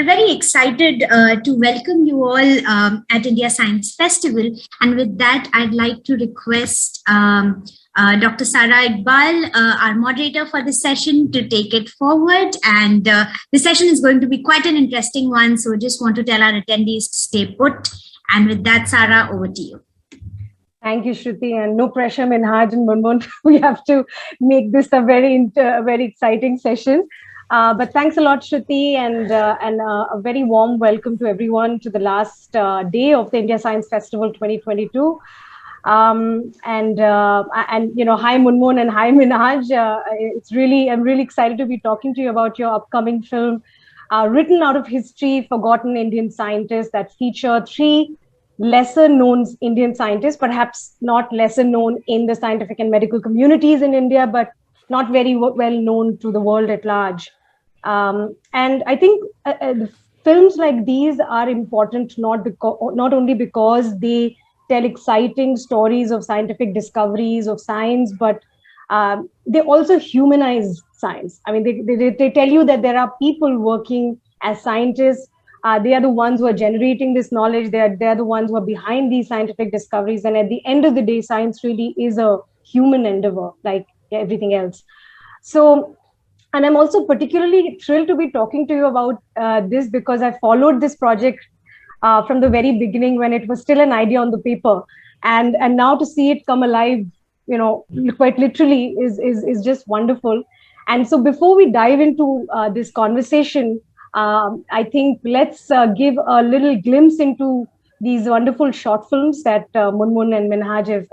we're very excited to welcome you all at India Science Festival. And with that, I'd like to request Dr. Sara Iqbal, our moderator for this session, to take it forward. And the session is going to be quite an interesting one. So just want to tell our attendees to stay put. And with that, Sara, over to you. Thank you, Shruti, and no pressure, Minhaj and Munmun. We have to make this a very exciting session. But thanks a lot, Shruti, and a very warm welcome to everyone to the last day of the India Science Festival 2022. Hi Munmun and hi Minhaj. I'm really excited to be talking to you about your upcoming film, written out of history, forgotten Indian scientists, that feature three lesser known Indian scientists, perhaps not lesser known in the scientific and medical communities in India, but not very well known to the world at large. And I think films like these are important not only because they tell exciting stories of scientific discoveries of science, but they also humanize science. I mean, they tell you that there are people working as scientists. They are the ones who are generating this knowledge. They're the ones who are behind these scientific discoveries. And at the end of the day, science really is a human endeavor, like everything else. So, and I'm also particularly thrilled to be talking to you about this because I followed this project from the very beginning when it was still an idea on the paper. And now to see it come alive, quite literally is just wonderful. And so before we dive into this conversation, I think let's give a little glimpse into these wonderful short films that Munmun and Minhaj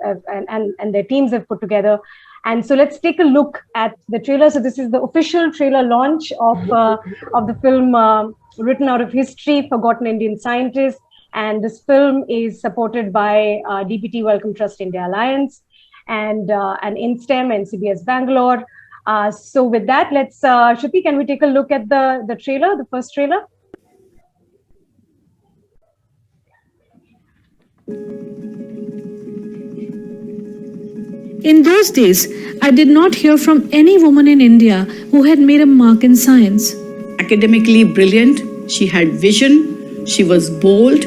and their teams have put together. And so let's take a look at the trailer. So this is the official trailer launch of the film written out of history, Forgotten Indian Scientists. And this film is supported by DPT Wellcome Trust India Alliance and InSTEM and CBS Bangalore. So with that, let's, Shruti, can we take a look at the trailer, the first trailer? In those days, I did not hear from any woman in India who had made a mark in science. Academically brilliant, she had vision, she was bold,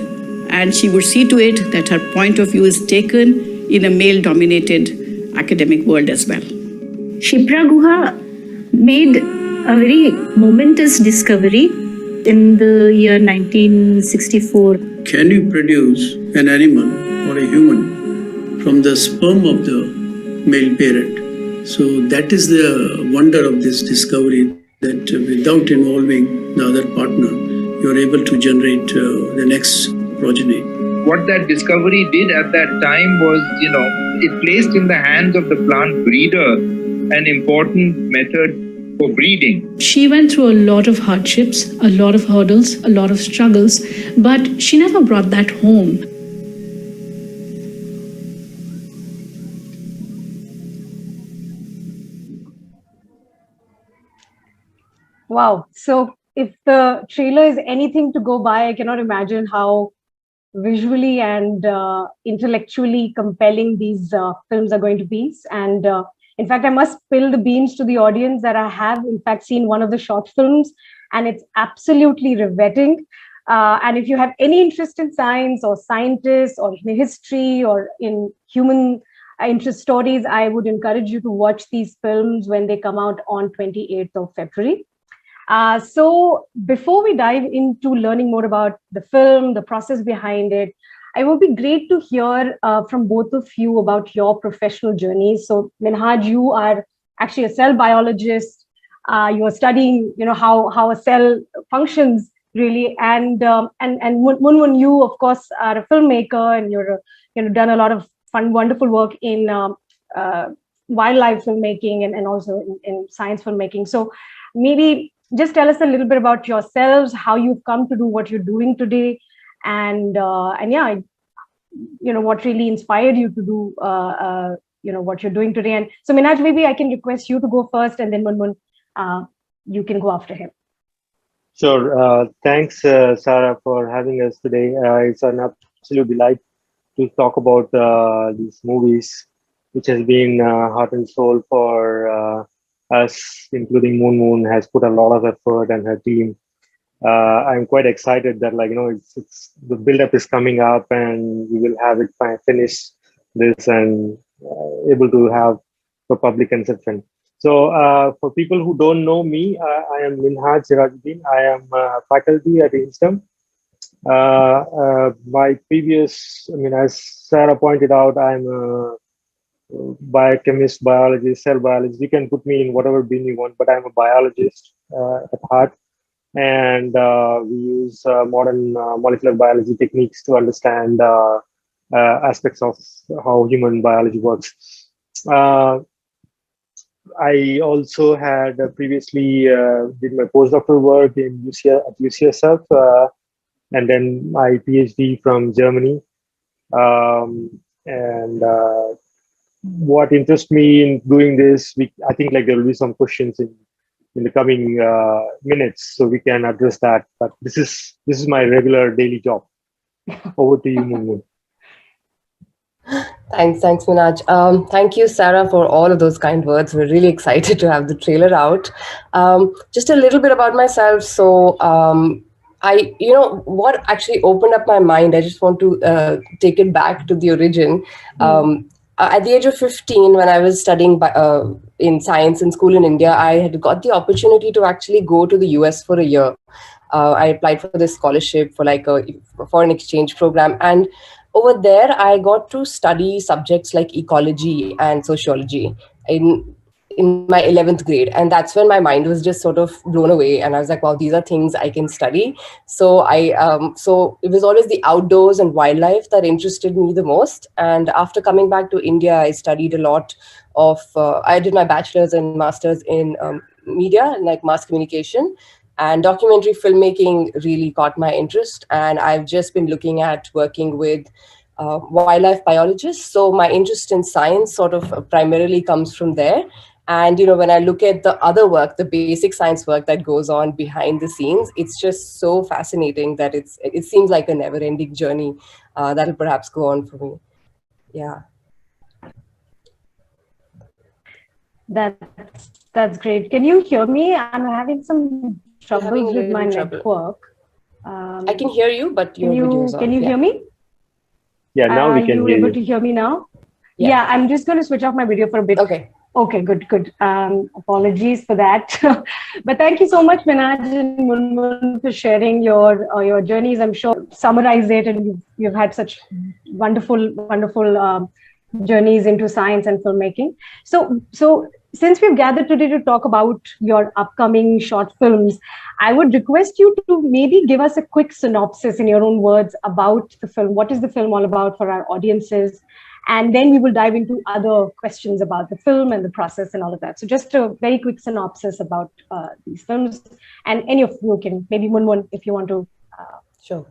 and she would see to it that her point of view is taken in a male-dominated academic world as well. Shipra Guha made a very momentous discovery in the year 1964. Can you produce an animal or a human from the sperm of the male parent? So that is the wonder of this discovery, that without involving the other partner, you are able to generate the next progeny. What that discovery did at that time was, it placed in the hands of the plant breeder an important method for breeding. She went through a lot of hardships, a lot of hurdles, a lot of struggles, but she never brought that home. Wow. So if the trailer is anything to go by, I cannot imagine how visually and intellectually compelling these films are going to be. And in fact, I must spill the beans to the audience that I have, in fact, seen one of the short films, and it's absolutely riveting. And if you have any interest in science or scientists or in history or in human interest stories, I would encourage you to watch these films when they come out on 28th of February. So before we dive into learning more about the film, the process behind it, it would be great to hear from both of you about your professional journeys. So Minhaj, you are actually a cell biologist. You are studying, how a cell functions really, and Munmun, you of course are a filmmaker, and you're done a lot of fun, wonderful work in wildlife filmmaking and also in science filmmaking. So maybe just tell us a little bit about yourselves, how you've come to do what you're doing today, and yeah, what really inspired you to do what you're doing today. And so Minhaj, maybe I can request you to go first, and then Munmun, you can go after him. Sure. Thanks, Sara, for having us today. It's an absolute delight to talk about these movies, which has been heart and soul for us, including Munmun, has put a lot of effort, and her team I'm quite excited that it's the build-up is coming up, and we will have it finish this and able to have for public consumption. So for people who don't know me, I am Minhaj Sirajuddin. I am faculty at INSTEM. My previous, as Sarah pointed out, I'm a biochemist, biologist, cell biologist. You can put me in whatever bin you want, but I'm a biologist at heart. And we use modern molecular biology techniques to understand aspects of how human biology works. I also had previously did my postdoctoral work in at UCSF, and then my PhD from Germany. And what interests me in doing this, I think there will be some questions in the coming minutes, so we can address that. But this is my regular daily job. Over to you, Munmun. Thanks, Minhaj. Thank you, Sarah, for all of those kind words. We're really excited to have the trailer out. Just a little bit about myself. So, what actually opened up my mind, I just want to take it back to the origin. At the age of 15, when I was studying in science in school in India, I had got the opportunity to actually go to the US for a year. I applied for this scholarship for a foreign exchange program. And over there, I got to study subjects like ecology and sociology in my 11th grade. And that's when my mind was just sort of blown away. And I was like, wow, these are things I can study. So so it was always the outdoors and wildlife that interested me the most. And after coming back to India, I studied a lot of, I did my bachelor's and master's in media, like mass communication. And documentary filmmaking really caught my interest. And I've just been looking at working with wildlife biologists. So my interest in science sort of primarily comes from there. And, when I look at the other work, the basic science work that goes on behind the scenes, it's just so fascinating that it seems like a never-ending journey that'll perhaps go on for me. Yeah. That's great. Can you hear me? I'm having some troubles with my network. I can hear you, but can you hear me? Yeah, now we can hear you. Are you able to hear me now? Yeah, I'm just going to switch off my video for a bit. Okay, good. Apologies for that. But thank you so much, Minhaj and Munmun, for sharing your journeys. I'm sure summarize it, and you've had such wonderful journeys into science and filmmaking. So since we've gathered today to talk about your upcoming short films, I would request you to maybe give us a quick synopsis in your own words about the film. What is the film all about for our audiences? And then we will dive into other questions about the film and the process and all of that. So just a very quick synopsis about these films. And any of you can, maybe Munmun, if you want to. Sure.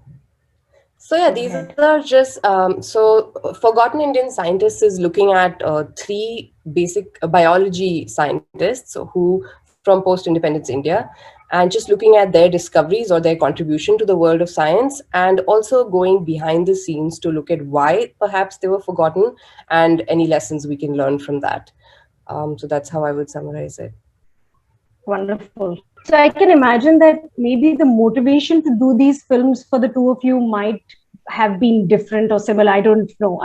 So yeah, these are just, so Forgotten Indian Scientists is looking at 3 basic biology scientists who from post-independence India, and just looking at their discoveries or their contribution to the world of science, and also going behind the scenes to look at why perhaps they were forgotten and any lessons we can learn from that. So that's how I would summarize it. Wonderful. So I can imagine that maybe the motivation to do these films for the two of you might have been different or similar. I don't know.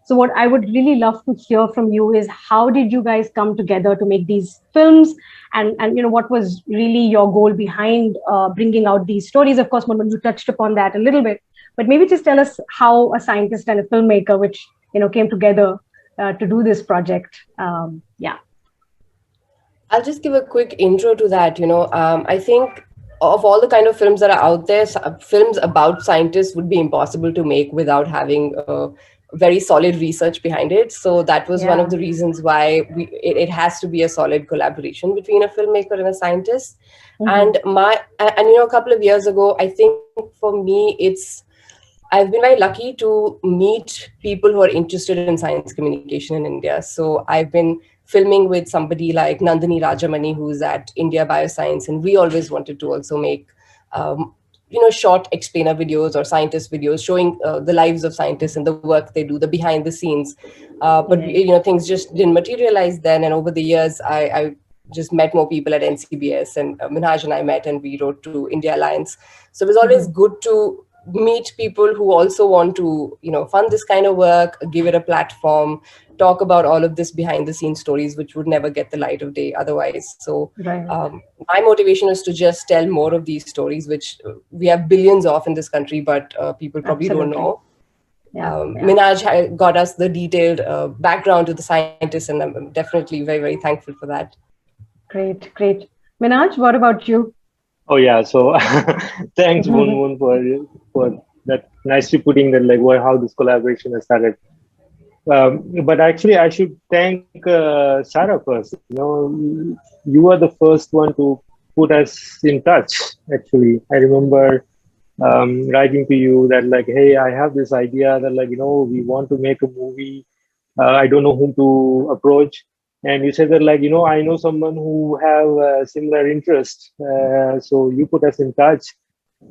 So what I would really love to hear from you is, how did you guys come together to make these films? And what was really your goal behind bringing out these stories? Of course, Munmun, you touched upon that a little bit, but maybe just tell us how a scientist and a filmmaker, which came together to do this project. Yeah. I'll just give a quick intro to that. I think of all the kind of films that are out there, films about scientists would be impossible to make without having very solid research behind it. So that was one of the reasons why it has to be a solid collaboration between a filmmaker and a scientist. And a couple of years ago, I think for me, I've been very lucky to meet people who are interested in science communication in India. So I've been filming with somebody like Nandini Rajamani, who's at India Bioscience, and we always wanted to also make short explainer videos or scientist videos showing the lives of scientists and the work they do, the behind the scenes. But things just didn't materialize then. And over the years, I just met more people at NCBS, and Minhaj and I met, and we wrote to India Alliance. So it was always good to meet people who also want to, fund this kind of work, give it a platform, talk about all of this behind the scenes stories, which would never get the light of day otherwise. So my motivation is to just tell more of these stories, which we have billions of in this country, but people probably don't know. Minhaj got us the detailed background to the scientists, and I'm definitely very, very thankful for that. Great. Minhaj, what about you? Oh yeah, so thanks Munmun for that nicely putting that, like how this collaboration has started. But actually, I should thank Sarah first. You were the first one to put us in touch. Actually, I remember writing to you that, like, hey, I have this idea that, like, we want to make a movie. I don't know whom to approach. And you said that, like, I know someone who have similar interest. So you put us in touch.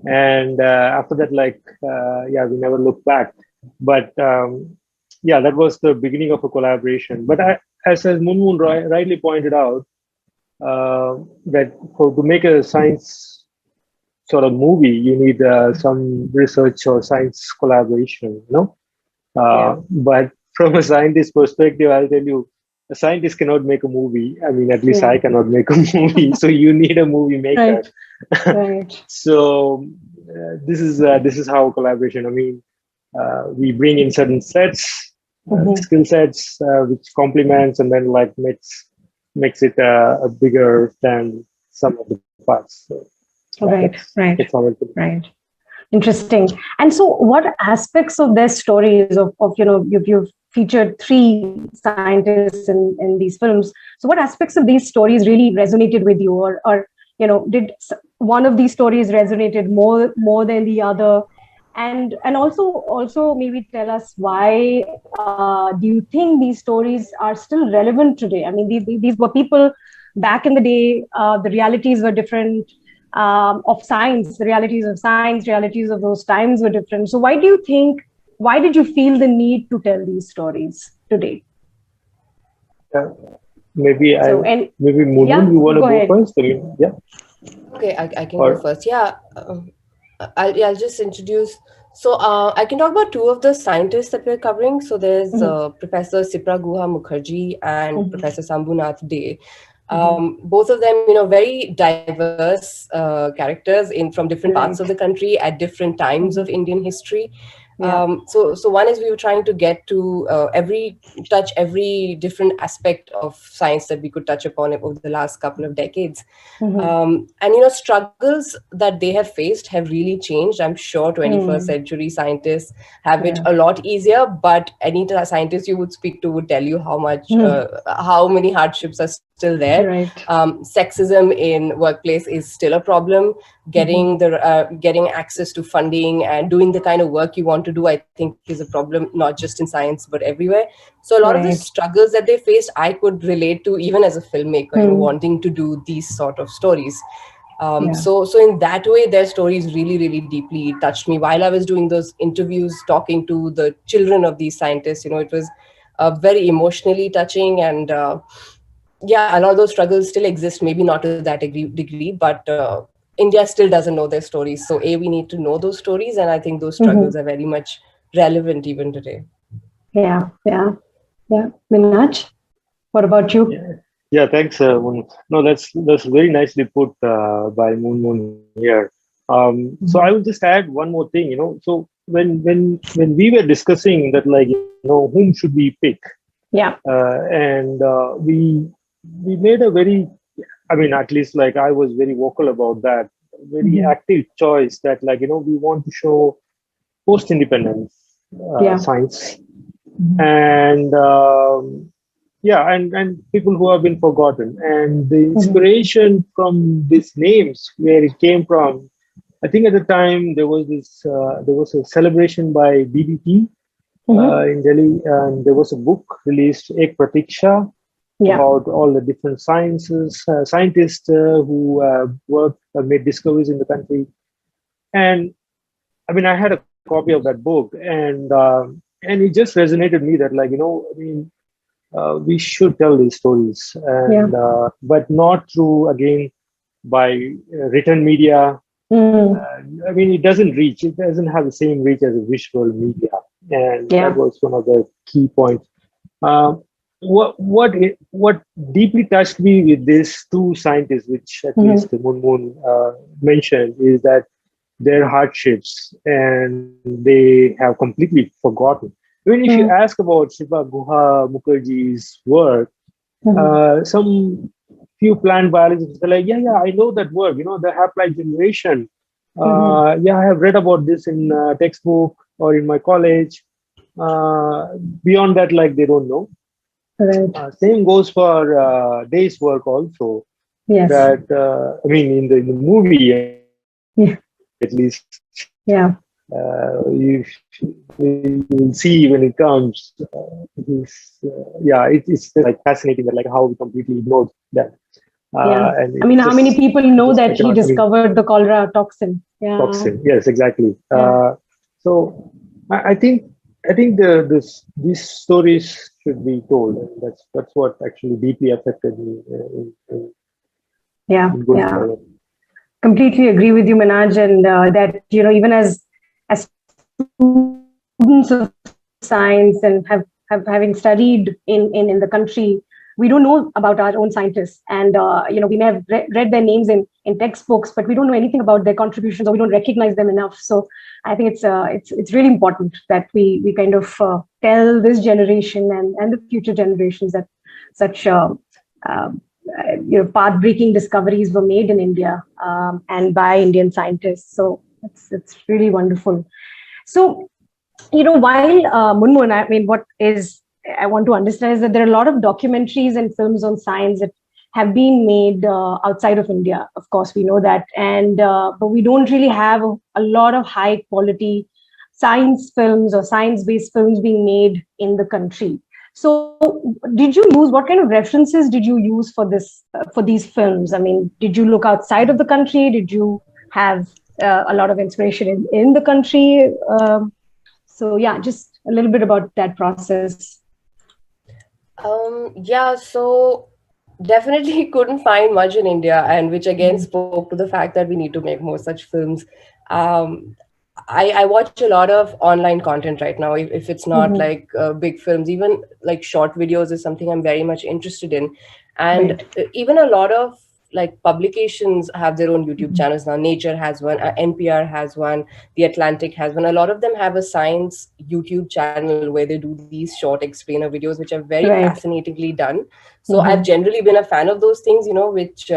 And after that, like, we never looked back. But that was the beginning of a collaboration. But as Munmun rightly pointed out, that to make a science sort of movie, you need some research or science collaboration, But from a scientist perspective, I'll tell you, a scientist cannot make a movie. I mean, at least I cannot make a movie. So you need a movie maker. Right. So this is how collaboration. I mean, we bring in certain sets, skill sets, which complements, and then like makes it a bigger than some of the parts. So, right. Interesting. And so, what aspects of their stories of you've featured 3 scientists in these films. So, what aspects of these stories really resonated with you, or did one of these stories resonated more than the other? And also maybe tell us why do you think these stories are still relevant today? I mean, these were people back in the day. The realities were different of science. The realities of science, realities of those times were different. So why did you feel the need to tell these stories today? Maybe Munmun, you want to go first? Yeah. Okay, I can go first. Yeah, I'll just introduce. So I can talk about 2 of the scientists that we're covering. So there's Professor Sipra Guha Mukherjee and Professor Sambhunath Dey. Both of them, very diverse characters from different parts of the country at different times of Indian history. So one is we were trying to get to touch every different aspect of science that we could touch upon over the last couple of decades. And struggles that they have faced have really changed. I'm sure 21st century scientists have it a lot easier, but any scientist you would speak to would tell you how many hardships are still there. Sexism in workplace is still a problem. Getting access to funding and doing the kind of work you want to do, I think, is a problem, not just in science but everywhere. So a lot of the struggles that they faced, I could relate to even as a filmmaker, wanting to do these sort of stories. So in that way, their stories really, really deeply touched me. While I was doing those interviews, talking to the children of these scientists, it was very emotionally touching. And a lot of those struggles still exist, maybe not to that degree, but India still doesn't know their stories. So we need to know those stories, and I think those struggles are very much relevant even today. Yeah. Minhaj, what about you? Yeah, thanks, Munmun. No, that's very nicely put by Munmun here. So I will just add one more thing. So when we were discussing that, like, whom should we pick? And we made a very, I mean, at least like I was very vocal about that, very active choice that, like, we want to show post-independence science and and people who have been forgotten. And the inspiration from these names, where it came from, I think at the time there was a celebration by BBT in Delhi, and there was a book released, Ek Pratiksha, about all the different scientists who made discoveries in the country. And I mean, I had a copy of that book, and it just resonated me that, like, I mean, we should tell these stories, and but not through, again, by written media. I mean, it doesn't reach. It doesn't have the same reach as a visual media, and that was one of the key points. What deeply touched me with these two scientists, which at least Munmun mentioned, is that their hardships, and they have completely forgotten. Even if you ask about Shiva Guha Mukherjee's work, some few plant biologists are like, yeah, I know that work, the half-life generation. Yeah, I have read about this in textbook or in my college. Beyond that, like, they don't know. Right. Same goes for Day's work also. Yes. That, I mean, in the movie, at least, you will see when it comes. It's like fascinating that, like, how we completely ignored that. And I mean, how many people know that he discovered the cholera toxin? Toxin, yes, exactly. So I think these stories should be told, and that's what actually deeply affected me. Completely agree with you, Minhaj, and that even as students of science and having studied in the country, we don't know about our own scientists, and we may have read their names in textbooks, but we don't know anything about their contributions, or we don't recognize them enough. So I think it's really important that we kind of tell this generation and the future generations that such path-breaking discoveries were made in India and by Indian scientists. So it's really wonderful. So while Munmun, I mean, what is I want to understand is that there are a lot of documentaries and films on science that have been made outside of India. Of course, we know that, and but we don't really have a lot of high quality science films or science-based films being made in the country. So, what kind of references did you use for these films? I mean, did you look outside of the country? Did you have a lot of inspiration in the country? So, just a little bit about that process. So definitely couldn't find much in India, and which again spoke to the fact that we need to make more such films. I watch a lot of online content right now. If it's not like big films, even like short videos is something I'm very much interested in. And even a lot of like publications have their own YouTube channels now. Nature has one, NPR has one, The Atlantic has one. A lot of them have a science YouTube channel where they do these short explainer videos, which are very fascinatingly done. So I've generally been a fan of those things, which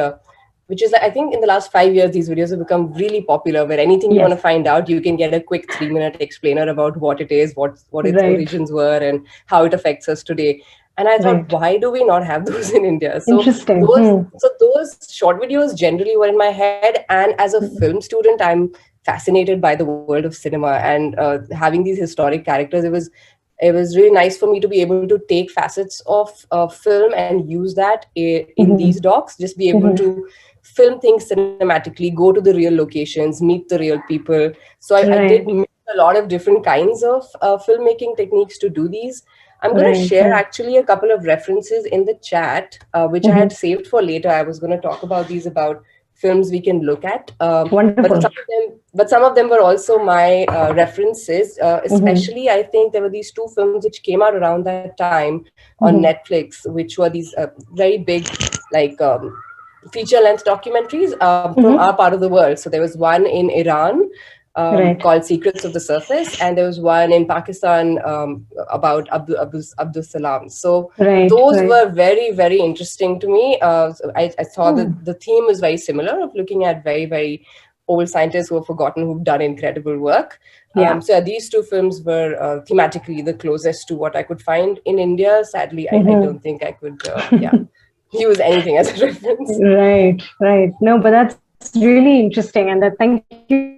is, I think in the last 5 years, these videos have become really popular, where anything you want to find out, you can get a quick 3-minute explainer about what it is, what its origins were, and how it affects us today. And I thought, why do we not have those in India? So interesting. Those short videos generally were in my head. And as a film student, I'm fascinated by the world of cinema, and having these historic characters. It was really nice for me to be able to take facets of film and use that in these docs, just be able to film things cinematically, go to the real locations, meet the real people. So I did mix a lot of different kinds of filmmaking techniques to do these. I'm going to share actually a couple of references in the chat, which I had saved for later. I was going to talk about these, about films we can look at. Wonderful. But some of them were also my references. Especially, I think there were these two films which came out around that time on Netflix, which were these very big, like feature-length documentaries from our part of the world. So there was one in Iran called Secrets of the Surface, and there was one in Pakistan about Abdul Salam. So those were very, very interesting to me. So I saw that the theme was very similar, of looking at very, very old scientists who are forgotten, who've done incredible work. So these two films were thematically the closest to what I could find in India. Sadly, I don't think I could use anything as a reference. Right. No, but that's really interesting, and thank you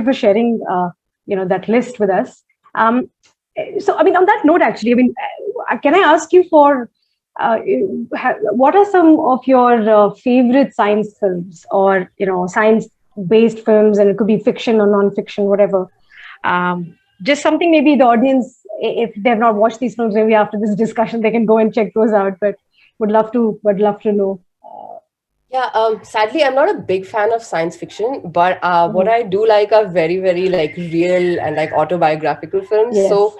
for sharing that list with us. So I mean, on that note, actually, I mean, can I ask you for what are some of your favorite science films, or science-based films, and it could be fiction or non-fiction, whatever. Just something maybe the audience if they've not watched these films, maybe after this discussion they can go and check those out. But would love to know. Yeah, sadly, I'm not a big fan of science fiction, but what I do like are very, very like real and like autobiographical films. Yes. So,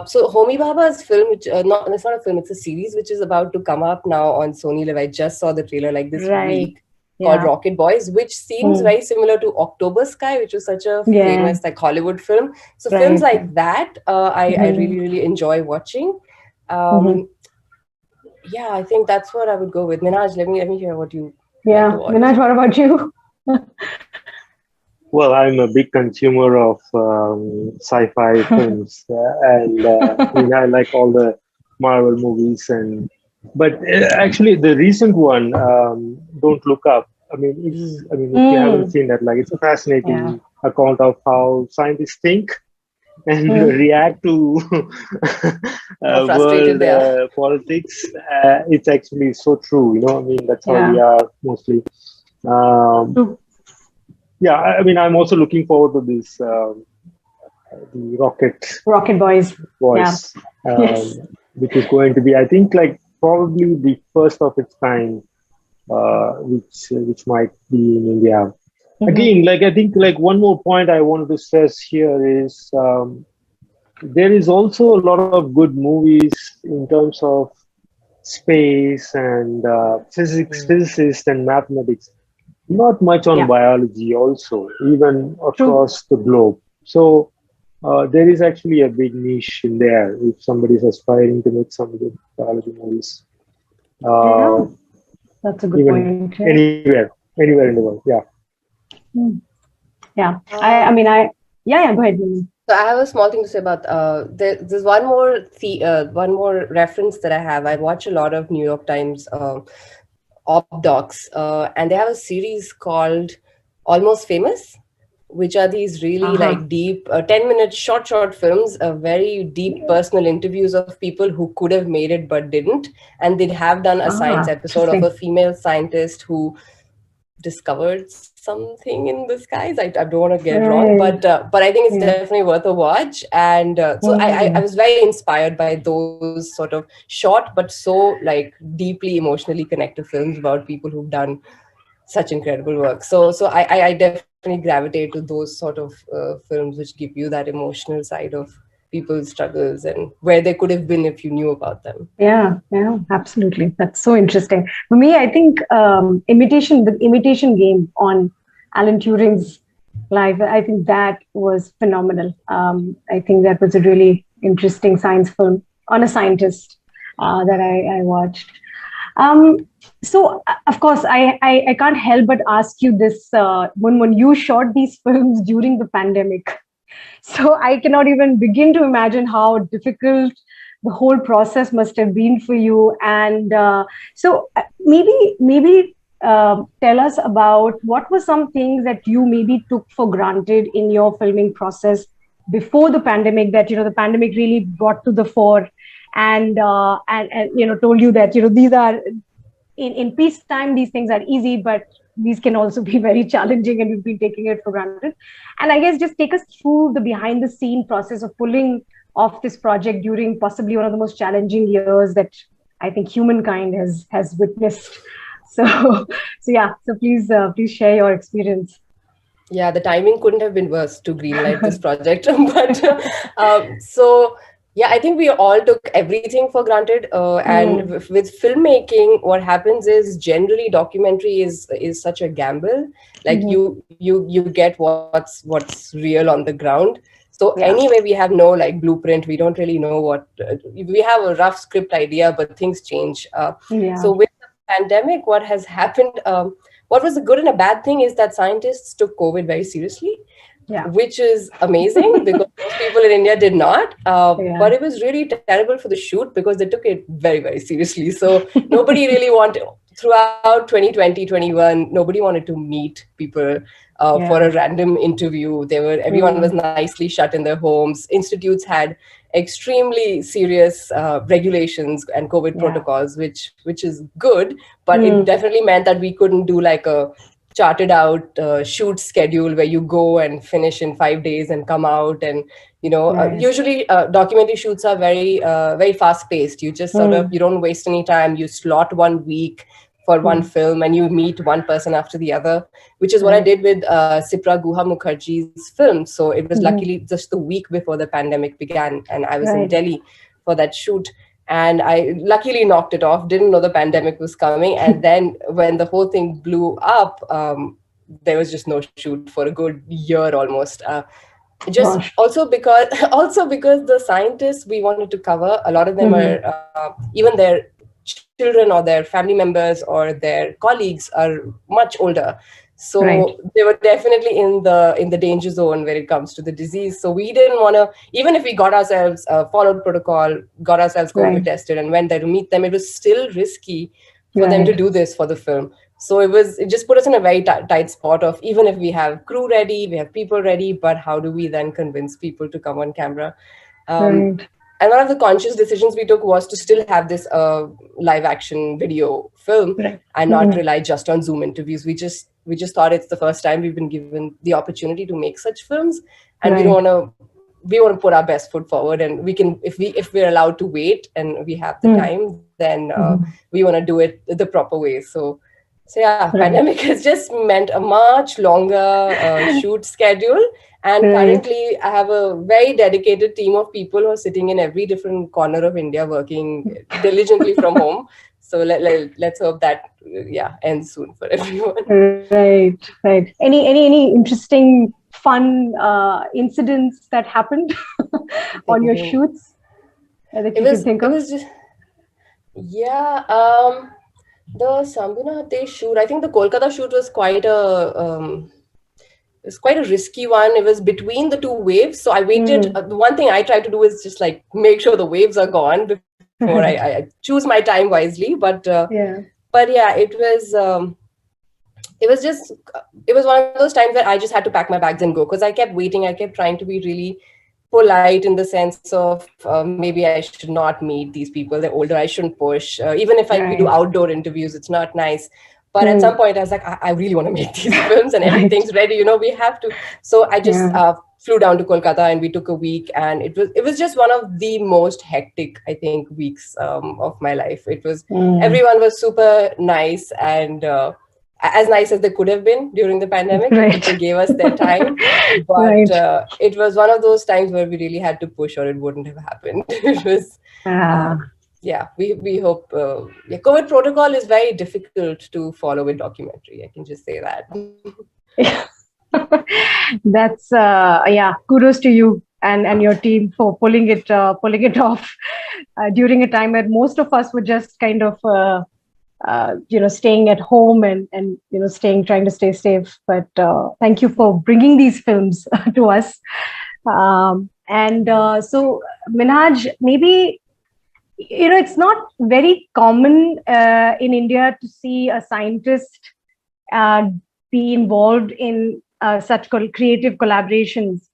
so Homi Bhabha's film, which it's not a film, it's a series which is about to come up now on Sony Live. I just saw the trailer like this week, called Rocket Boys, which seems very similar to October Sky, which was such a famous like Hollywood film. So films like that, I really, really enjoy watching. Yeah, I think that's what I would go with. Minhaj, let me hear what you. Yeah, like Minhaj, what about you? Well, I'm a big consumer of sci-fi films, and I like all the Marvel movies. But actually, the recent one, Don't Look Up. I mean, if you haven't seen that, like, it's a fascinating account of how scientists think and react to world politics. It's actually so true, that's how we are mostly. I'm also looking forward to this, the Rocket Boys. Which is going to be, I think, like probably the first of its kind, which might be in India. Again, I think one more point I wanted to stress here is there is also a lot of good movies in terms of space and physicists and mathematics. Not much on biology also, even across the globe. So there is actually a big niche in there if somebody is aspiring to make some good biology movies. That's a good point. Anywhere in the world. Go ahead. So I have a small thing to say about there's one more reference that I have. I watch a lot of New York Times op docs, and they have a series called Almost Famous, which are these really like deep 10-minute short films, very deep personal interviews of people who could have made it but didn't. And they have done a science episode of a female scientist who discovered something in the skies. I don't want to get it wrong, but I think it's definitely worth a watch. And so I was very inspired by those sort of short but so like deeply emotionally connected films about people who've done such incredible work. So I definitely gravitate to those sort of films which give you that emotional side of people's struggles and where they could have been if you knew about them. Yeah, absolutely. That's so interesting. For me, I think the Imitation Game on Alan Turing's life, I think that was phenomenal. I think that was a really interesting science film on a scientist that I watched. So, of course, I can't help but ask you this, Munmun, you shot these films during the pandemic. So I cannot even begin to imagine how difficult the whole process must have been for you. And so maybe tell us about what were some things that you maybe took for granted in your filming process before the pandemic that, the pandemic really brought to the fore and told you that, these are in peacetime, these things are easy, but these can also be very challenging and you've been taking it for granted. And I guess just take us through the behind the scene process of pulling off this project during possibly one of the most challenging years that I think humankind has witnessed. So please share your experience. Yeah, the timing couldn't have been worse to greenlight this project. But yeah, I think we all took everything for granted. And with filmmaking, what happens is generally documentary is such a gamble. Like you get what's real on the ground. So anyway, we have no like blueprint. We don't really know what we have a rough script idea, but things change. So with the pandemic, what has happened? What was a good and a bad thing is that scientists took COVID very seriously. Which is amazing because most people in India did not. But it was really terrible for the shoot because they took it very, very seriously. So nobody really wanted, throughout 2020-21, nobody wanted to meet people for a random interview. Everyone was nicely shut in their homes. Institutes had extremely serious regulations and COVID protocols, which is good, but it definitely meant that we couldn't do like a charted out shoot schedule where you go and finish in 5 days and come out. And usually documentary shoots are very fast paced. You just sort of, you don't waste any time. You slot 1 week for one film and you meet one person after the other, which is what I did with Sipra Guha Mukherjee's film. So it was luckily just the week before the pandemic began, and I was in Delhi for that shoot. And I luckily knocked it off, didn't know the pandemic was coming. And then when the whole thing blew up, there was just no shoot for a good year almost. Also because the scientists we wanted to cover, a lot of them are even their children or their family members or their colleagues are much older. So they were definitely in the danger zone when it comes to the disease. So we didn't want to, even if we got ourselves followed protocol, got ourselves COVID tested and went there to meet them, it was still risky for them to do this for the film. So it just put us in a very tight spot of, even if we have crew ready, we have people ready, but how do we then convince people to come on camera? And one of the conscious decisions we took was to still have this live action video film and not rely just on Zoom interviews. We just thought it's the first time we've been given the opportunity to make such films, and we want to put our best foot forward. And we can, if we're allowed to wait and we have the time, then we want to do it the proper way. So yeah, pandemic has just meant a much longer shoot schedule. And currently, I have a very dedicated team of people who are sitting in every different corner of India working diligently from home. So let's hope that ends soon for everyone. Right. Any interesting, fun incidents that happened on your shoots that you can think of? The Sambhunate shoot, I think the Kolkata shoot was quite a risky one. It was between the two waves. So I waited. The one thing I tried to do is just like make sure the waves are gone before I choose my time wisely. But it was one of those times where I just had to pack my bags and go, because I kept waiting. I kept trying to be really polite in the sense of maybe I should not meet these people. They're older. I shouldn't push. Even if we do outdoor interviews, it's not nice. But at some point I was like, I really want to make these films and everything's ready, we have to. So I just flew down to Kolkata and we took a week, and it was just one of the most hectic, I think, weeks of my life. It was, everyone was super nice and as nice as they could have been during the pandemic. People gave us their time. But it was one of those times where we really had to push or it wouldn't have happened. It was... we hope. COVID protocol is very difficult to follow with documentary. I can just say that. That's kudos to you and your team for pulling it off during a time where most of us were just kind of staying at home and trying to stay safe. But thank you for bringing these films to us. So Minhaj, maybe. It's not very common in India to see a scientist be involved in such creative collaborations.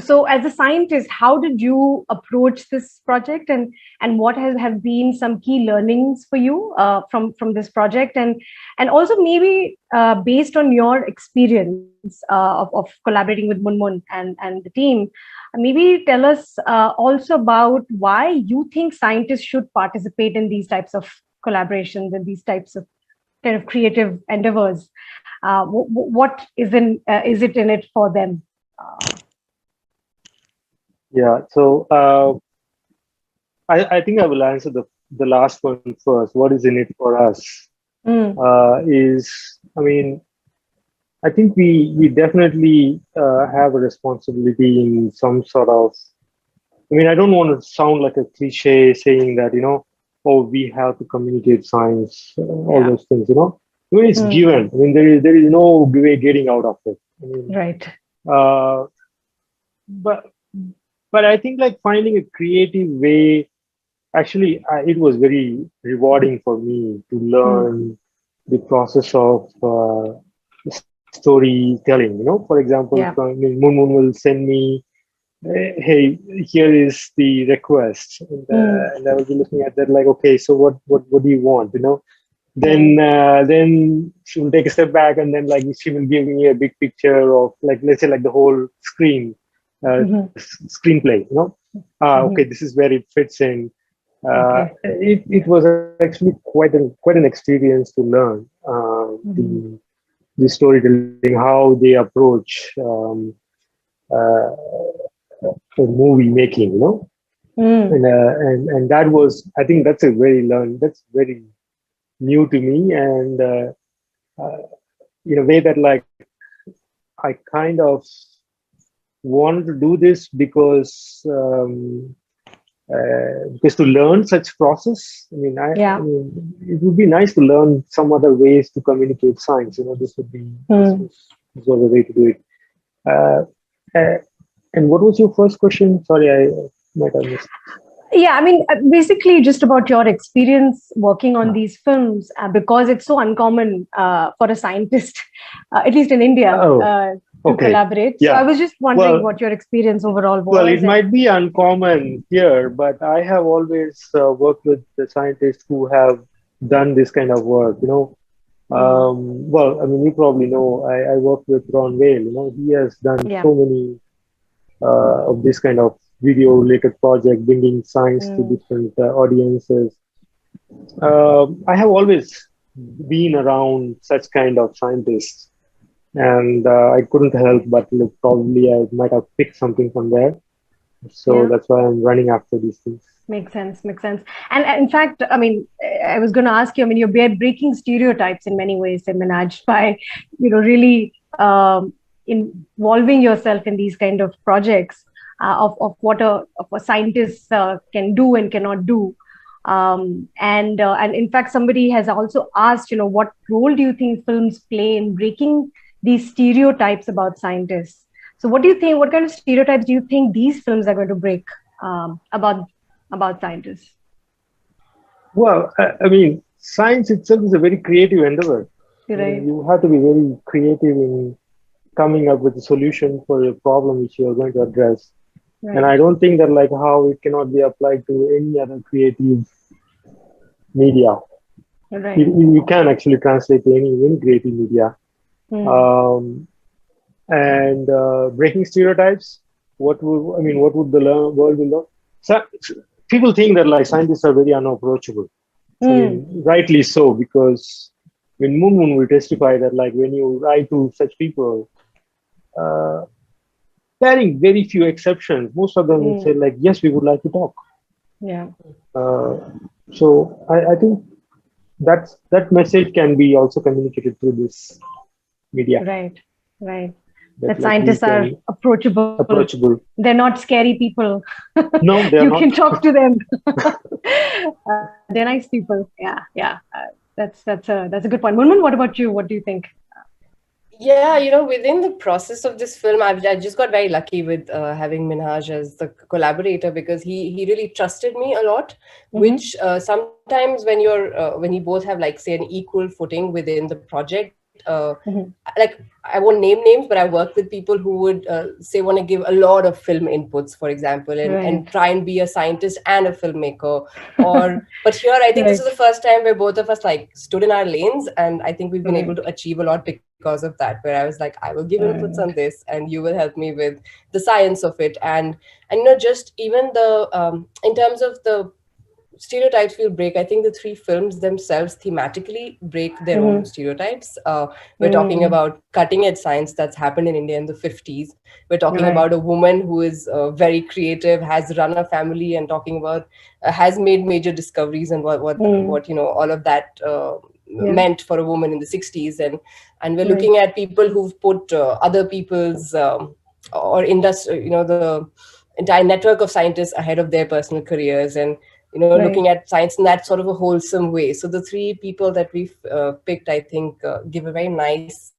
So as a scientist, how did you approach this project, and what have been some key learnings for you from this project, and also maybe based on your experience of collaborating with Munmun and the team, maybe tell us also about why you think scientists should participate in these types of collaborations and these types of kind of creative endeavors. What is it in it for them? So I think I will answer the last one first. What is in it for us? I think we definitely have a responsibility in some sort of, I don't want to sound like a cliche saying that, we have to communicate science, all those things, it's given. There is no way getting out of it. But I think like finding a creative way, actually, it was very rewarding for me to learn the process of storytelling. For example, Munmun will send me, hey, here is the request, and I will be looking at that like, okay, so what do you want? then she will take a step back, and then like she will give me a big picture of like, let's say like the whole screenplay, you know. Okay, this is where it fits in. It was actually quite an experience to learn the storytelling, how they approach movie making, you know. And that was, I think that's very new to me, and in a way that like I kind of wanted to do this because to learn such process. I mean, I mean, it would be nice to learn some other ways to communicate science. You know, this would be this was a way to do it. And what was your first question? Sorry, I might have missed. Yeah, I mean, basically just about your experience working on these films, because it's so uncommon for a scientist, at least in India, to collaborate. Yeah. So I was just wondering what your experience overall was. Well, it might be uncommon here, but I have always worked with the scientists who have done this kind of work, you know. Well, I mean, you probably know, I worked with Ron Whale, you know, he has done so many of this kind of video related project, bringing science to different audiences. I have always been around such kind of scientists, and I couldn't help but look, probably I might have picked something from there. So that's why I'm running after these things. Makes sense. And in fact, I mean, I was going to ask you, I mean, you're breaking stereotypes in many ways, Minhaj, by, you know, really involving yourself in these kind of projects of what a scientist can do and cannot do. And in fact, somebody has also asked, you know, what role do you think films play in breaking these stereotypes about scientists? So what do you think, what kind of stereotypes do you think these films are going to break about scientists? Well, I mean, science itself is a very creative endeavor. Right. I mean, you have to be very creative in coming up with a solution for a problem which you are going to address. Right. And I don't think that like how it cannot be applied to any other creative media. Right. You can actually translate to any creative media. And breaking stereotypes. What would the world will learn? So, people think that like scientists are very unapproachable. I mean, rightly so, because when Munmun will testify that like when you write to such people, barring very few exceptions, most of them will say like, yes, we would like to talk. Yeah. So I think that message can be also communicated through this media. Right. That scientists are approachable. They're not scary people. No, they're not. You can talk to them. They're nice people. Yeah. That's a good point. Munmun, what about you? What do you think? Yeah, you know, within the process of this film, I just got very lucky with having Minhaj as the collaborator, because he really trusted me a lot, which sometimes when you both have like say an equal footing within the project, like I won't name names, but I worked with people who would say want to give a lot of film inputs, for example, and try and be a scientist and a filmmaker. But here I think this is the first time where both of us like stood in our lanes, and I think we've been able to achieve a lot because of that, where I was like, I will give inputs on this and you will help me with the science of it. And you know, just even the in terms of the stereotypes we'll break, I think the three films themselves thematically break their own stereotypes. We're talking about cutting edge science that's happened in India in the 50s. We're talking about a woman who is very creative, has run a family, and talking about has made major discoveries and what you know, all of that meant for a woman in the 60s. And we're looking at people who've put other people's or industry, you know, the entire network of scientists ahead of their personal careers, and you know, looking at science in that sort of a wholesome way. So the three people that we've picked, I think, give a very nice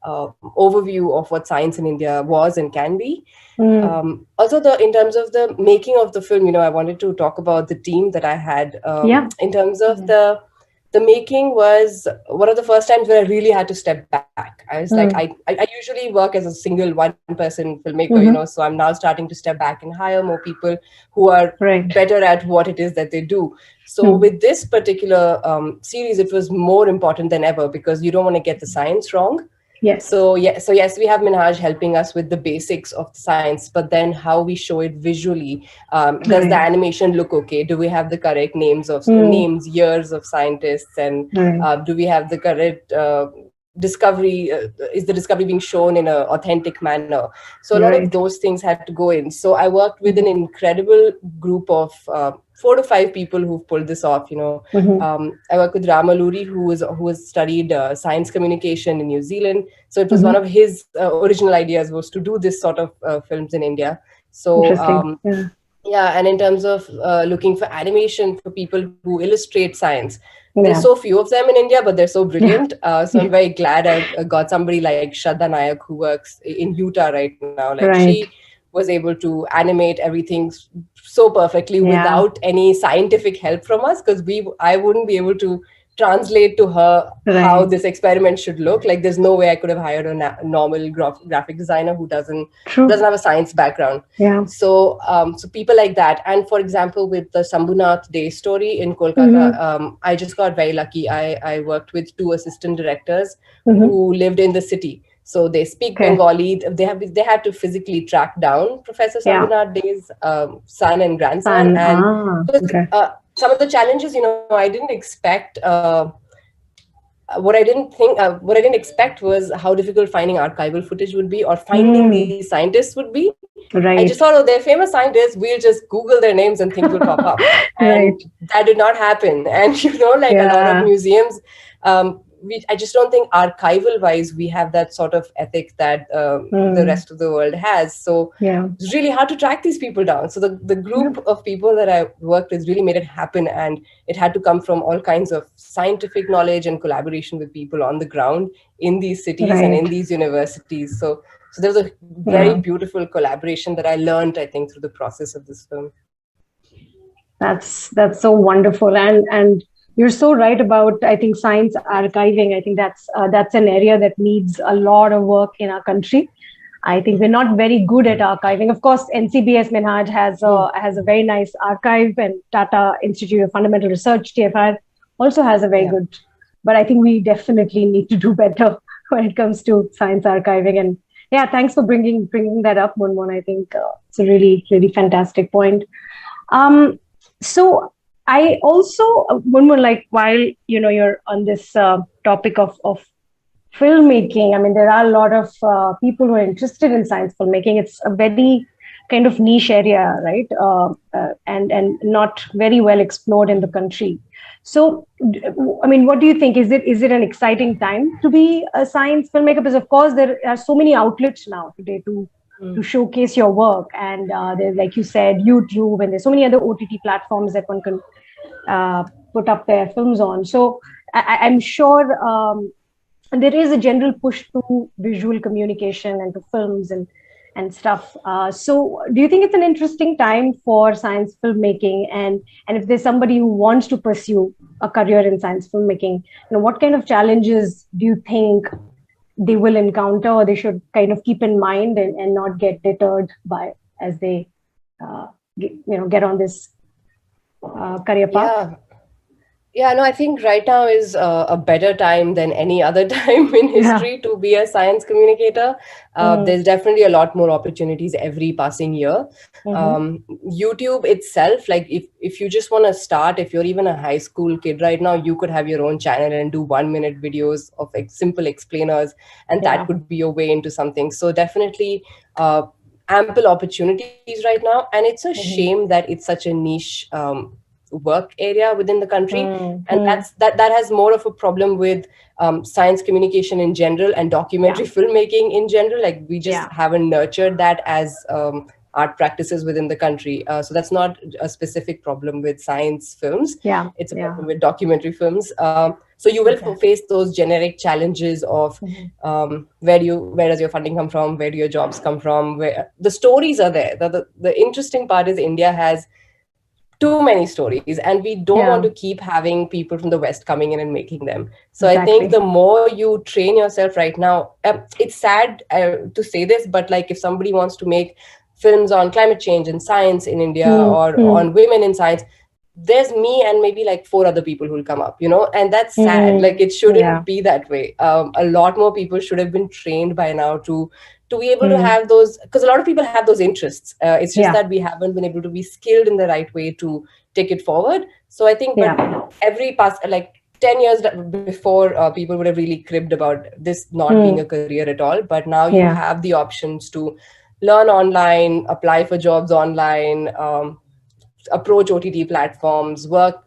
overview of what science in India was and can be. Also, in terms of the making of the film, you know, I wanted to talk about the team that I had in terms of the the making was one of the first times where I really had to step back. I was like, I usually work as a single one-person filmmaker, so I'm now starting to step back and hire more people who are better at what it is that they do. So with this particular series, it was more important than ever because you don't want to get the science wrong. Yes. So yes, we have Minhaj helping us with the basics of the science, but then how we show it visually. Does the animation look okay? Do we have the correct names, years of scientists, and do we have the correct discovery? Is the discovery being shown in an authentic manner? So a lot of those things had to go in. So I worked with an incredible group of 4 to 5 people who've pulled this off. I work with Ramaluri, who has studied science communication in New Zealand. So it was one of his original ideas was to do this sort of films in India. So and in terms of looking for animation for people who illustrate science, there's so few of them in India, but they're so brilliant. So I'm very glad I got somebody like Shraddha Nayak, who works in Utah right now. She was able to animate everything so perfectly without any scientific help from us, because I wouldn't be able to translate to her how this experiment should look. Like, there's no way I could have hired a normal graphic designer who doesn't have a science background. So people like that. And for example, with the Sambhunath Day story in Kolkata, I just got very lucky. I worked with 2 assistant directors who lived in the city. So they speak Bengali. They had to physically track down Professor Sambhunath Day's son and grandson. Some of the challenges, I didn't expect. What I didn't expect was how difficult finding archival footage would be, or finding these scientists would be. I just thought, they're famous scientists. We'll just Google their names and things will pop up. And that did not happen. And a lot of museums. I just don't think archival-wise we have that sort of ethic that the rest of the world has. So it's really hard to track these people down. So the group of people that I worked with really made it happen, and it had to come from all kinds of scientific knowledge and collaboration with people on the ground in these cities and in these universities. So there was a very beautiful collaboration that I learned, I think, through the process of this film. That's so wonderful, and you're so right about, I think, science archiving. I think that's an area that needs a lot of work in our country. I think we're not very good at archiving. Of course, NCBS Minhaj has a very nice archive, and Tata Institute of Fundamental Research, TFR, also has a very good. But I think we definitely need to do better when it comes to science archiving. And thanks for bringing that up, Munmun. I think it's a really, really fantastic point. So I also, Munmun, while you're on this topic of filmmaking, I mean, there are a lot of people who are interested in science filmmaking. It's a very kind of niche area, right? And not very well explored in the country. So, I mean, what do you think? Is it an exciting time to be a science filmmaker? Because of course there are so many outlets now today to showcase your work, and there's, like you said, YouTube, and there's so many other OTT platforms that one can put up their films on. So I'm sure there is a general push to visual communication and to films and stuff. So do you think it's an interesting time for science filmmaking? And if there's somebody who wants to pursue a career in science filmmaking, what kind of challenges do you think they will encounter, or they should kind of keep in mind and not get deterred by as they get on this career path? No, I think right now is a better time than any other time in history to be a science communicator. There's definitely a lot more opportunities every passing year. YouTube itself, like if you just want to start, if you're even a high school kid right now, you could have your own channel and do 1-minute videos of simple explainers, and that could be your way into something. So definitely ample opportunities right now, and it's a shame that it's such a niche work area within the country, and that has more of a problem with science communication in general and documentary filmmaking in general. Like, we just haven't nurtured that as art practices within the country. So that's not a specific problem with science films. It's a problem with documentary films. So you will face those generic challenges of where does your funding come from? Where do your jobs come from? Where the stories are there. The interesting part is India has too many stories, and we don't want to keep having people from the West coming in and making them. So I think the more you train yourself right now, it's sad to say this, but like if somebody wants to make films on climate change and science in India or on women in science, there's me and maybe like 4 other people who will come up, and that's sad. Like it shouldn't be that way. A lot more people should have been trained by now to be able to have those, because a lot of people have those interests. It's just that we haven't been able to be skilled in the right way to take it forward. So I think but every past, like 10 years before, people would have really cribbed about this not being a career at all. But now you have the options to learn online, apply for jobs online, approach OTT platforms, work,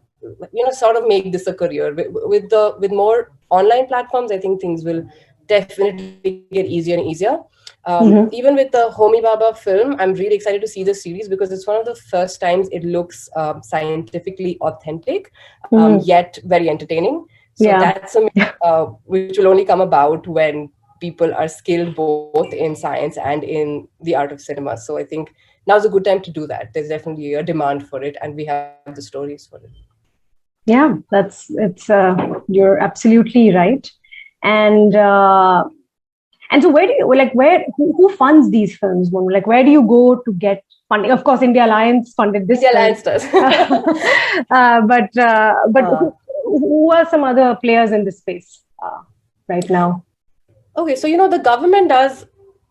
sort of make this a career. With more online platforms, I think things will definitely get easier and easier. Even with the Homi Baba film, I'm really excited to see the series because it's one of the first times it looks scientifically authentic, yet very entertaining. So that's which will only come about when people are skilled both in science and in the art of cinema. So I think now's a good time to do that. There's definitely a demand for it, and we have the stories for it. Yeah, you're absolutely right. And so where do you who funds these films? Like where do you go to get funding? Of course, India Alliance funded this. India Alliance does. but who are some other players in this space right now? Okay, so the government does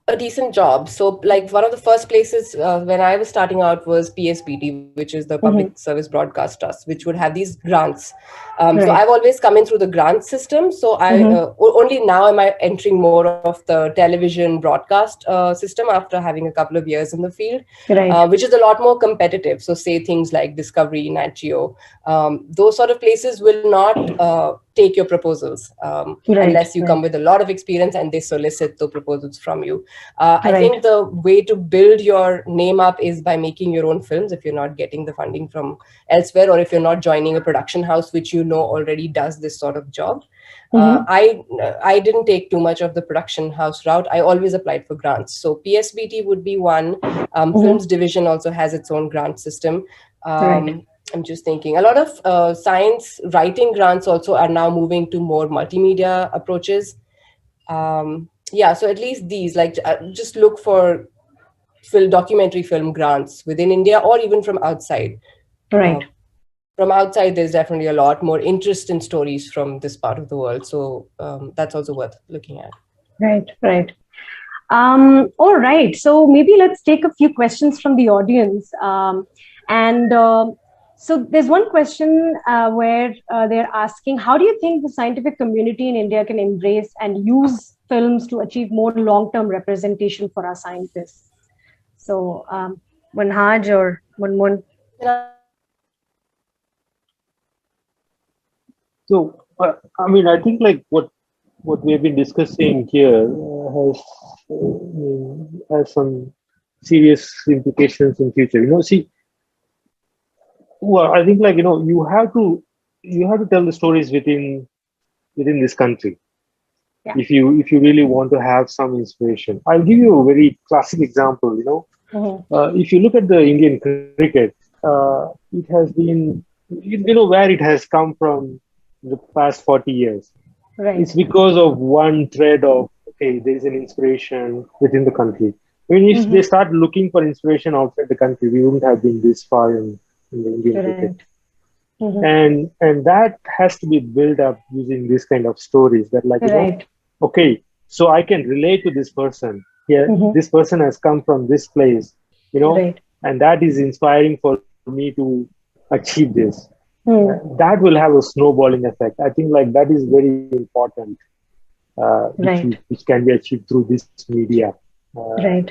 a decent job. So like one of the first places when I was starting out was PSBT, which is the Public Service Broadcast Trust, which would have these grants. So I've always come in through the grant system. So I only now am I entering more of the television broadcast system after having a couple of years in the field, which is a lot more competitive. So say things like Discovery, Nat Geo, those sort of places will not take your proposals unless you come with a lot of experience and they solicit the proposals from you. I think the way to build your name up is by making your own films if you're not getting the funding from elsewhere, or if you're not joining a production house which already does this sort of job. I didn't take too much of the production house route. I always applied for grants. So PSBT would be one. Films Division also has its own grant system. I'm just thinking a lot of science writing grants also are now moving to more multimedia approaches. So at least these, like just look for documentary film grants within India or even from outside. From outside, there's definitely a lot more interest in stories from this part of the world. So that's also worth looking at. Right. All right. So maybe let's take a few questions from the audience. So there's one question where they're asking, how do you think the scientific community in India can embrace and use films to achieve more long-term representation for our scientists? So Minhaj or Munmun? So, I think like what we have been discussing here has some serious implications in future. Well, I think like you have to tell the stories within this country. If you really want to have some inspiration, I'll give you a very classic example. If you look at the Indian cricket, it has been where it has come from the past 40 years. It's because of one thread of there is an inspiration within the country. If they start looking for inspiration outside the country, we wouldn't have been this far in the Indian cricket. And that has to be built up using this kind of stories that so I can relate to this person. This person has come from this place, and that is inspiring for me to achieve this. That will have a snowballing effect. I think like that is very important, which can be achieved through this media. I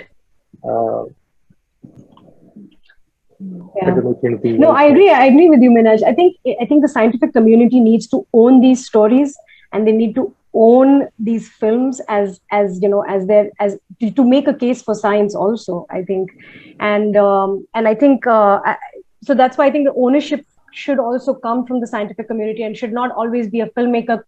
agree with you, Minhaj. I think the scientific community needs to own these stories, and they need to own these films as to make a case for science also, I think. And I think so that's why I think the ownership should also come from the scientific community and should not always be a filmmaker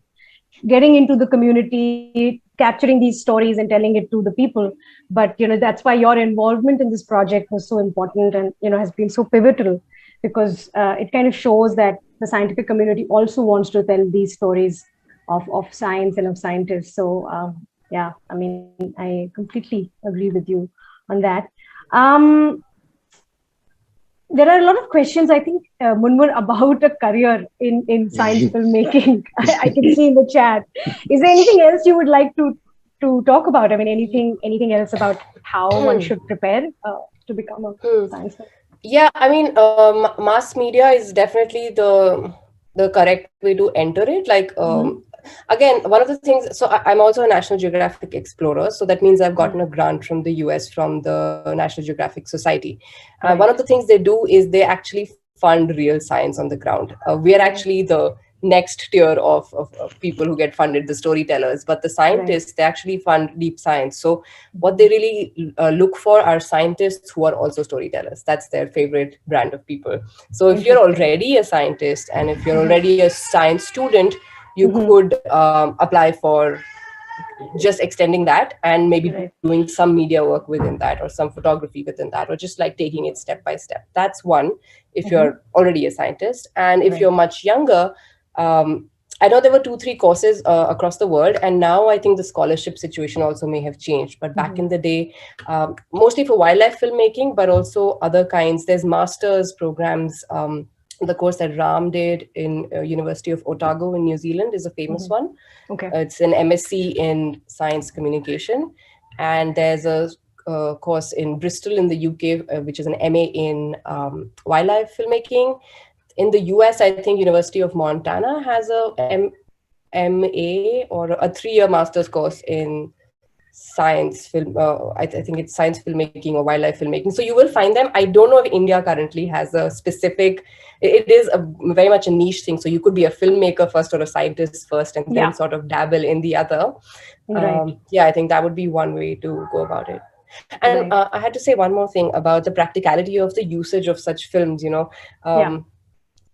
getting into the community, capturing these stories and telling it to the people. But that's why your involvement in this project was so important and has been so pivotal. because it kind of shows that the scientific community also wants to tell these stories of science and of scientists. So yeah, I mean, I completely agree with you on that. There are a lot of questions, I think, Munmun, about a career in science filmmaking. I can see in the chat. Is there anything else you would like to talk about? I mean, anything else about how one should prepare to become a science film? Yeah, I mean, mass media is definitely the correct way to enter it. Like, again, one of the things, so I'm also a National Geographic explorer. So that means I've gotten a grant from the US, from the National Geographic Society. One of the things they do is they actually fund real science on the ground. We are actually the next tier of people who get funded, the storytellers, but the scientists, they actually fund deep science. So what they really look for are scientists who are also storytellers. That's their favorite brand of people. So if you're already a scientist and if you're already a science student, you could apply for just extending that and maybe doing some media work within that, or some photography within that, or just like taking it step by step. That's one, if you're already a scientist. And if you're much younger, I know there were 2-3 courses across the world, and now I think the scholarship situation also may have changed. But back in the day, mostly for wildlife filmmaking, but also other kinds, there's master's programs. The course that Ram did in University of Otago in New Zealand is a famous one. It's an MSc in science communication. And there's a course in Bristol in the UK, which is an MA in wildlife filmmaking. In the US, I think University of Montana has a MA or a 3-year master's course in science film. I think it's science filmmaking or wildlife filmmaking. So you will find them. I don't know if India currently has a specific, it is very much a niche thing. So you could be a filmmaker first or a scientist first and then sort of dabble in the other. Yeah, I think that would be one way to go about it. And I had to say one more thing about the practicality of the usage of such films, you know.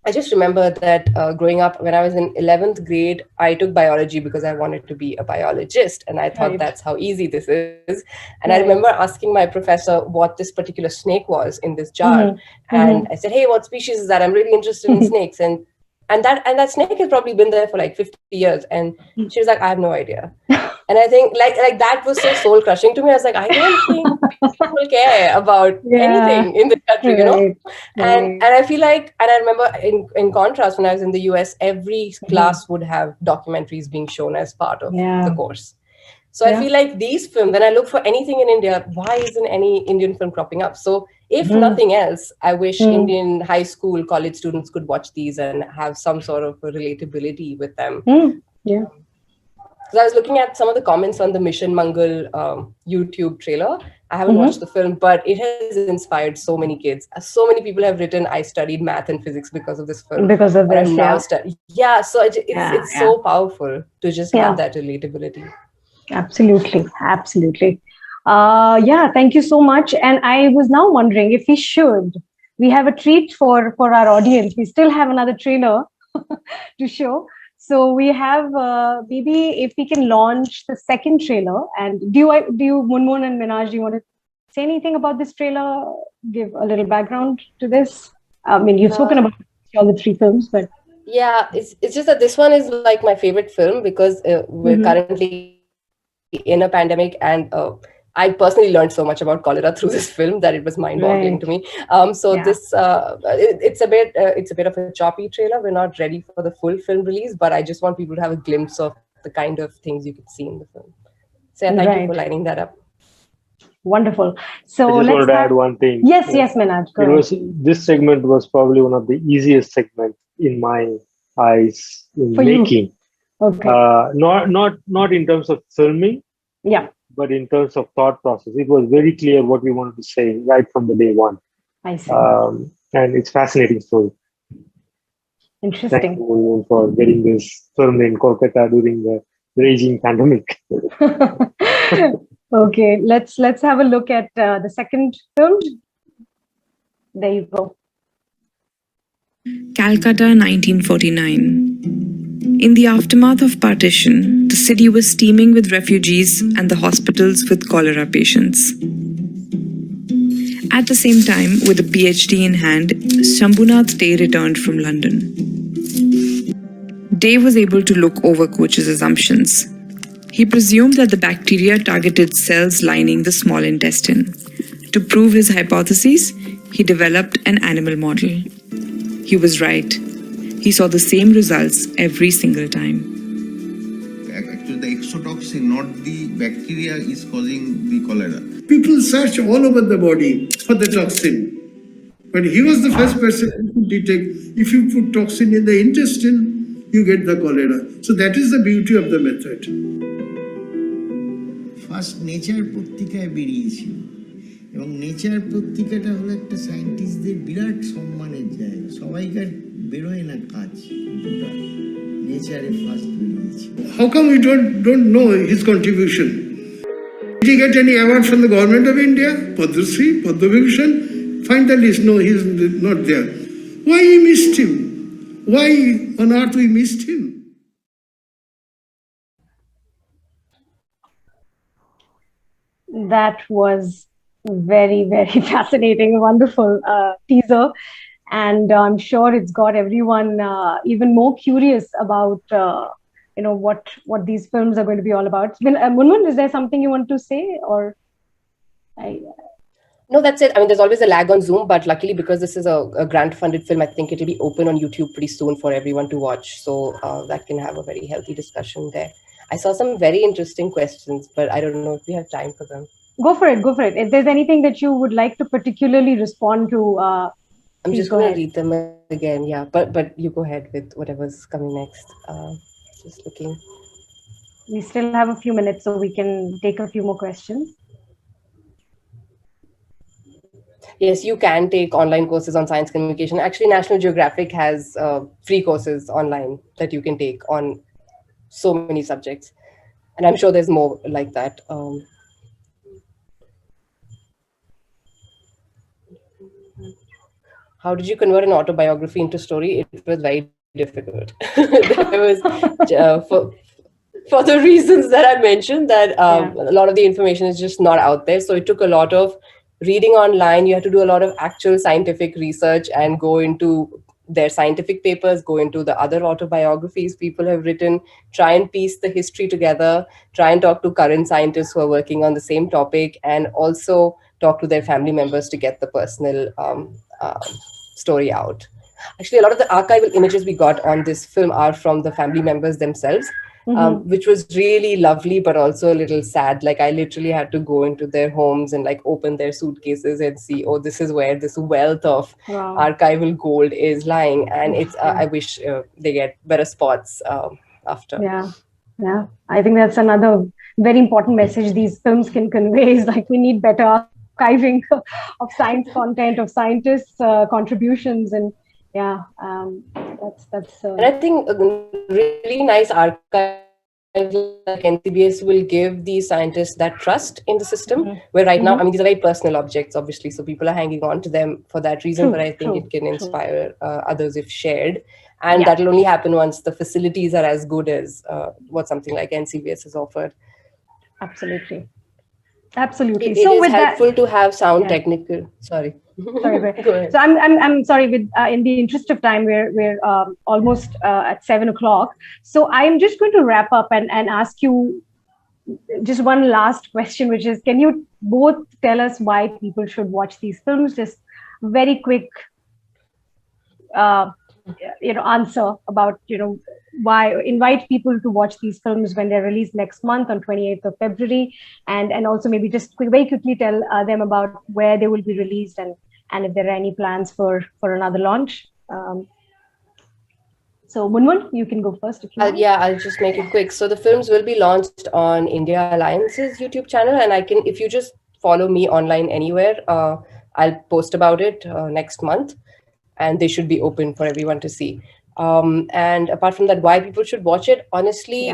I just remember that growing up, when I was in 11th grade, I took biology because I wanted to be a biologist. And I thought that's how easy this is. And I remember asking my professor what this particular snake was in this jar. And I said, hey, what species is that? I'm really interested in snakes. And that snake has probably been there for like 50 years. And she was like, I have no idea. And I think like that was so soul crushing to me. I was like, I don't think people care about anything in the country, you know? And I feel like, and I remember in contrast, when I was in the US, every class would have documentaries being shown as part of the course. So I feel like these films, when I look for anything in India, why isn't any Indian film cropping up? So if nothing else, I wish Indian high school, college students could watch these and have some sort of a relatability with them. So I was looking at some of the comments on the Mission Mangal YouTube trailer. I haven't watched the film, but it has inspired so many kids. So many people have written, I studied math and physics because of this film. Because of this, so it's so powerful to just have that relatability. Absolutely. Thank you so much. And I was now wondering if we have a treat for our audience. We still have another trailer to show. So we have, maybe if we can launch the second trailer. And do you Munmun and Minhaj, do you want to say anything about this trailer? Give a little background to this? I mean, you've spoken about all the 3 films, but... Yeah, it's just that this one is like my favorite film because we're currently in a pandemic, and I personally learned so much about cholera through this film that it was mind-boggling to me. This it's a bit of a choppy trailer. We're not ready for the full film release, but I just want people to have a glimpse of the kind of things you could see in the film. So thank you for lining that up. Wonderful. So I just wanted to add one thing. Yes, Minhaj. This segment was probably one of the easiest segments in my eyes in making. Okay. Not in terms of filming. But in terms of thought process, it was very clear what we wanted to say right from the day one. I see. And it's fascinating story. Interesting. Thank you for getting this filmed in Kolkata during the raging pandemic. Okay, let's have a look at the second film. There you go. Calcutta, 1949. In the aftermath of partition, the city was teeming with refugees and the hospitals with cholera patients. At the same time, with a PhD in hand, Shambhunath Day returned from London. Day was able to look over Koch's assumptions. He presumed that the bacteria targeted cells lining the small intestine. To prove his hypotheses, he developed an animal model. He was right. He saw the same results every single time. Actually, the exotoxin, not the bacteria, is causing the cholera. People search all over the body for the toxin. But he was the first person who could detect, if you put toxin in the intestine, you get the cholera. So that is the beauty of the method. First nature পত্রিকায় বেরিয়েছিল এবং nature পত্রিকাটা হলো একটা সায়েন্টিস্টদের বিরাট সম্মানের জায়গা, সবাইকার বেরোয় না কাজ, যেটা নেচারে ফার্স্ট বেরিয়েছে। How come we don't know his contribution? Did he get any award from the government of India? Padma Shri, Padma Vibhushan? Find the list. No, he's not there. Why we missed him? Why on earth we missed him? That was very, very fascinating, wonderful teaser. And I'm sure it's got everyone even more curious about, what these films are going to be all about. Munmun, is there something you want to say? Or No, that's it. I mean, there's always a lag on Zoom, but luckily because this is a grant-funded film, I think it'll be open on YouTube pretty soon for everyone to watch. So that can have a very healthy discussion there. I saw some very interesting questions, but I don't know if we have time for them. Go for it. If there's anything that you would like to particularly respond to, I'm just going to read them again. Yeah, but you go ahead with whatever's coming next. Just looking. We still have a few minutes, so we can take a few more questions. Yes, you can take online courses on science communication. Actually, National Geographic has free courses online that you can take on so many subjects. And I'm sure there's more like that. How did you convert an autobiography into story? It was very difficult. There was, for the reasons that I mentioned, that a lot of the information is just not out there. So it took a lot of reading online. You had to do a lot of actual scientific research and go into their scientific papers, go into the other autobiographies people have written, try and piece the history together, try and talk to current scientists who are working on the same topic, and also talk to their family members to get the personal story out. Actually, a lot of the archival images we got on this film are from the family members themselves, which was really lovely, but also a little sad. Like, I literally had to go into their homes and like open their suitcases and see, oh, this is where this wealth of archival gold is lying. And it's, I wish they get better spots after. Yeah. I think that's another very important message these films can convey, is like, we need better archiving of science content, of scientists' contributions. And that's and I think a really nice archive like NCBS will give these scientists that trust in the system, where right now, I mean, these are very personal objects, obviously, so people are hanging on to them for that reason, but I think it can inspire others if shared. And that'll only happen once the facilities are as good as what something like NCBS has offered. Absolutely. It is helpful to have sound technical. Sorry. So I'm sorry. With in the interest of time, we're almost at 7 o'clock. So I'm just going to wrap up and ask you just one last question, which is, can you both tell us why people should watch these films? Just very quick, answer about why invite people to watch these films when they're released next month on 28th of February, and also maybe just very quickly tell them about where they will be released and if there are any plans for another launch. So Munmun, you can go first if you want. I'll just make it quick. So the films will be launched on India Alliance's YouTube channel, and if you just follow me online anywhere, I'll post about it next month, and they should be open for everyone to see. And apart from that, why people should watch it, honestly,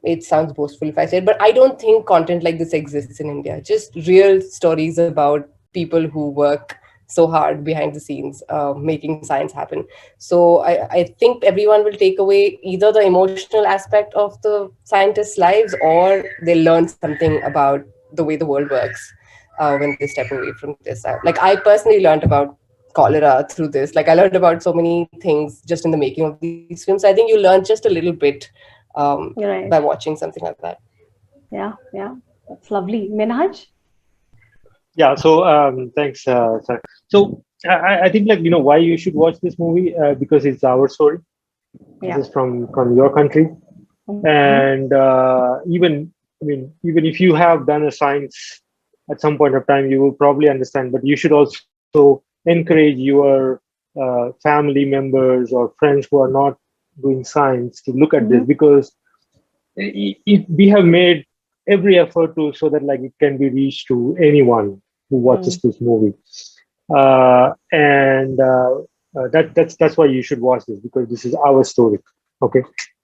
it sounds boastful if I say it, but I don't think content like this exists in India. Just real stories about people who work so hard behind the scenes, making science happen. So I think everyone will take away either the emotional aspect of the scientists' lives, or they'll learn something about the way the world works. when they step away from this. Like I personally learned about cholera through this. Like I learned about so many things just in the making of these films. I think you learn just a little bit by watching something like that. Yeah, that's lovely. Minhaj? Yeah, so thanks, sir. So I think, like, why you should watch this movie, because it's our story. Yeah. This is from your country. And even if you have done a science at some point of time, you will probably understand, but you should also encourage your family members or friends who are not doing science to look at this, because we have made every effort so that like it can be reached to anyone who watches this movie. That's why you should watch this, because this is our story. Okay.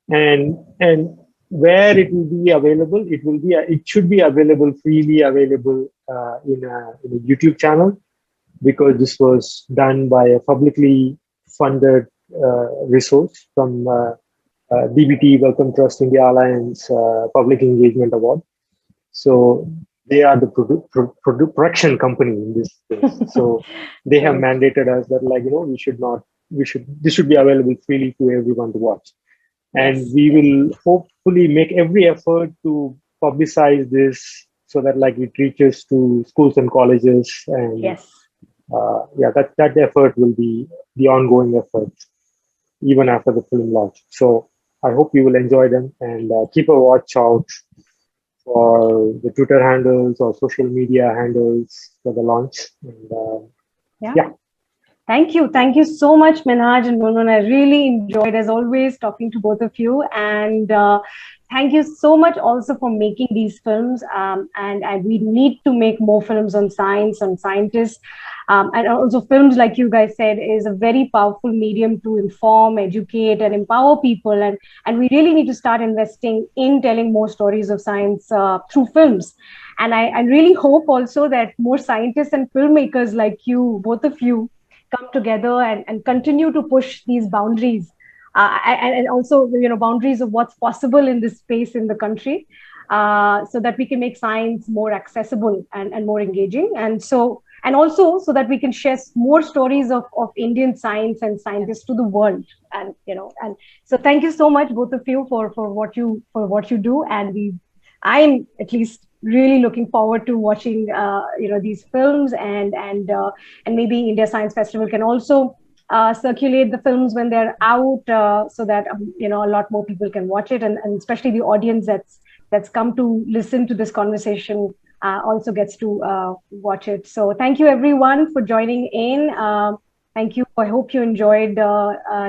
And where it will be available, it should be available, freely available in a YouTube channel, because this was done by a publicly funded resource from DBT, Wellcome Trust India Alliance Public Engagement Award. So they are the production company in this case. So they have mandated us that, like, this should be available freely to everyone to watch. And we will hopefully make every effort to publicize this so that like it reaches to schools and colleges. And that effort will be the ongoing effort even after the film launch. So I hope you will enjoy them, and keep a watch out for the Twitter handles or social media handles for the launch. And Thank you so much, Minhaj and Munmun. I really enjoyed, as always, talking to both of you. And thank you so much also for making these films. And we need to make more films on science, on scientists. And also films, like you guys said, is a very powerful medium to inform, educate, and empower people. And we really need to start investing in telling more stories of science through films. And I really hope also that more scientists and filmmakers like you, both of you, come together and continue to push these boundaries and also, boundaries of what's possible in this space in the country, so that we can make science more accessible and more engaging. And also so that we can share more stories of Indian science and scientists to the world. And so thank you so much, both of you, for what you do. And I'm at least really looking forward to watching these films, and maybe India Science Festival can also circulate the films when they're out, so that a lot more people can watch it, and especially the audience that's come to listen to this conversation also gets to watch it. So thank you everyone for joining in. Thank you. I hope you enjoyed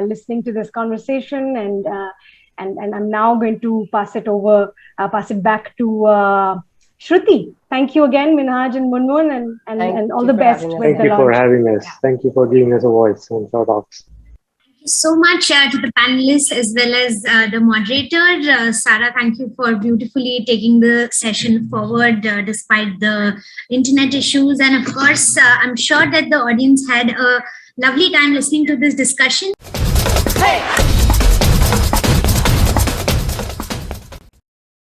listening to this conversation, and I'm now going to pass it back to Shruti. Thank you again, Minhaj and Munmun, and all the best with the launch. Thank you for having us. Thank you for giving us a voice and shout outs. Thank you so much to the panelists as well as the moderator. Sarah, thank you for beautifully taking the session forward despite the internet issues. And of course, I'm sure that the audience had a lovely time listening to this discussion. Hey!